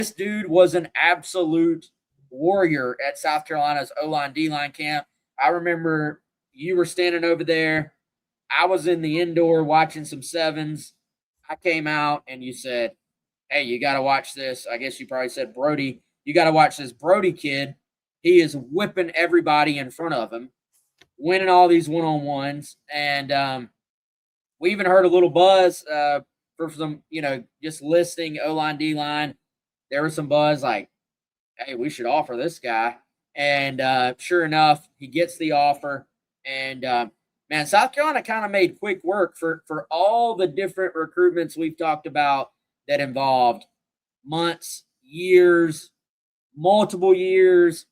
This dude was an absolute warrior at South Carolina's O-line, D-line camp. I remember you were standing over there. I was in the indoor watching some sevens. I came out and you said, hey, you got to watch this. I guess you probably said Broadie. You got to watch this Broadie kid. He is whipping everybody in front of him, winning all these one-on-ones. And we even heard a little buzz for some, just listing O-line, D-line. There was some buzz like, hey, we should offer this guy. And sure enough, he gets the offer. And, man, South Carolina kind of made quick work for all the different recruitments we've talked about that involved months, years, multiple years.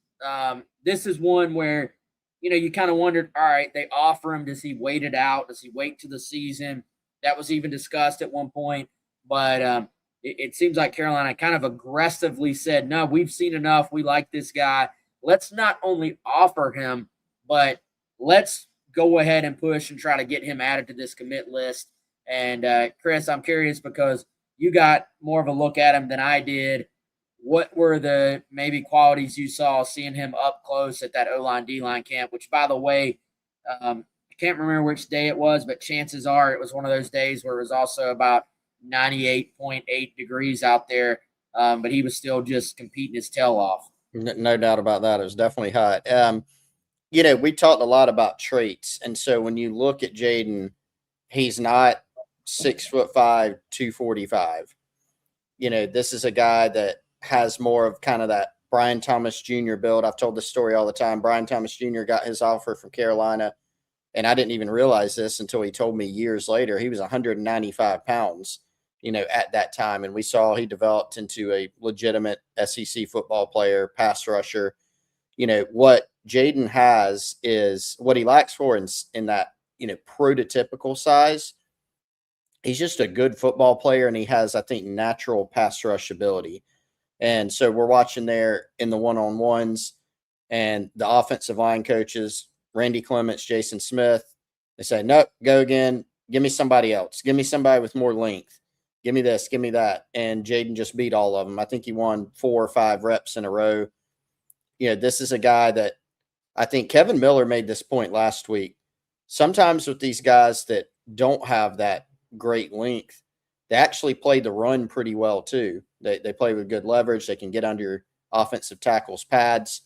This is one where, you kind of wondered, all right, they offer him. Does he wait it out? Does he wait to the season? That was even discussed at one point. But it seems like Carolina kind of aggressively said, no, we've seen enough. We like this guy. Let's not only offer him, but let's go ahead and push and try to get him added to this commit list. And Chris, I'm curious because you got more of a look at him than I did. What were the maybe qualities you saw seeing him up close at that O-line, D-line camp, which, by the way, I can't remember which day it was, but chances are it was one of those days where it was also about 98.8 degrees out there, but he was still just competing his tail off. No doubt about that. It was definitely hot. We talked a lot about traits. And so when you look at Jayden, he's not 6'5", 245. This is a guy that has more of kind of that Brian Thomas Jr. build. I've told this story all the time. Brian Thomas Jr. got his offer from Carolina, and I didn't even realize this until he told me years later. He was 195 pounds, at that time. And we saw he developed into a legitimate SEC football player, pass rusher. What Jayden has is what he lacks for in that, prototypical size. He's just a good football player, and he has, I think, natural pass rush ability. And so we're watching there in the one-on-ones, and the offensive line coaches, Randy Clements, Jason Smith, they say, nope, go again. Give me somebody else. Give me somebody with more length. Give me this, give me that. And Jayden just beat all of them. I think he won 4 or 5 reps in a row. This is a guy that I think Kevin Miller made this point last week. Sometimes with these guys that don't have that great length, they actually play the run pretty well too. They play with good leverage. They can get under offensive tackles' pads.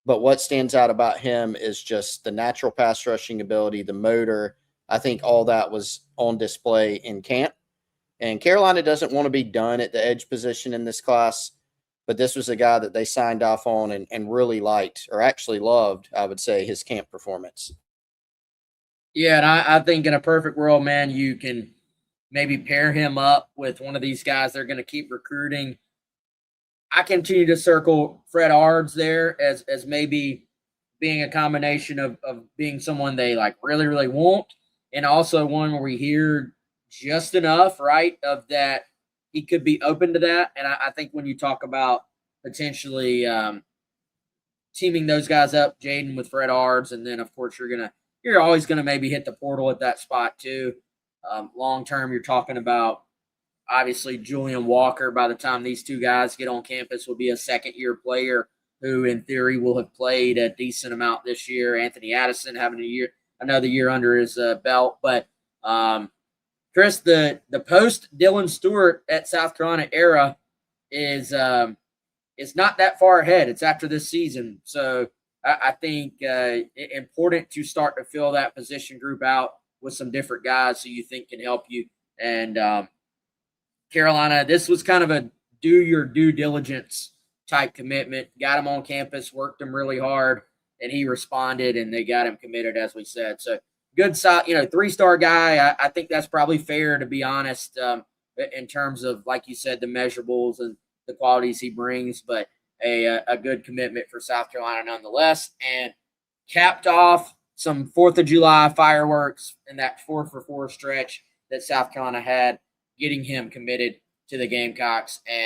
But what stands out about him is just the natural pass rushing ability, the motor. I think all that was on display in camp. And Carolina doesn't want to be done at the edge position in this class, but this was a guy that they signed off on and really liked, or actually loved, I would say, his camp performance. Yeah, and I think in a perfect world, man, you can maybe pair him up with one of these guys they're going to keep recruiting. I continue to circle Fred Ards there as maybe being a combination of being someone they like really, really want, and also one where we hear just enough, right, of that he could be open to that. And I think when you talk about potentially teaming those guys up, Jayden with Fred Ards, and then of course you're always gonna maybe hit the portal at that spot too. Long term, you're talking about obviously Julian Walker. By the time these two guys get on campus, will be a second-year player who, in theory, will have played a decent amount this year. Anthony Addison having another year under his belt, but Chris, the post Dylan Stewart at South Carolina era is not that far ahead. It's after this season, so I think important to start to fill that position group out with some different guys who you think can help you. And Carolina, this was kind of a do your due diligence type commitment. Got him on campus, worked him really hard, and he responded, and they got him committed, as we said. So good, 3-star guy. I think that's probably fair, to be honest, in terms of, like you said, the measurables and the qualities he brings, but a good commitment for South Carolina nonetheless. And capped off some 4th of July fireworks in that 4-for-4 stretch that South Carolina had, getting him committed to the Gamecocks. And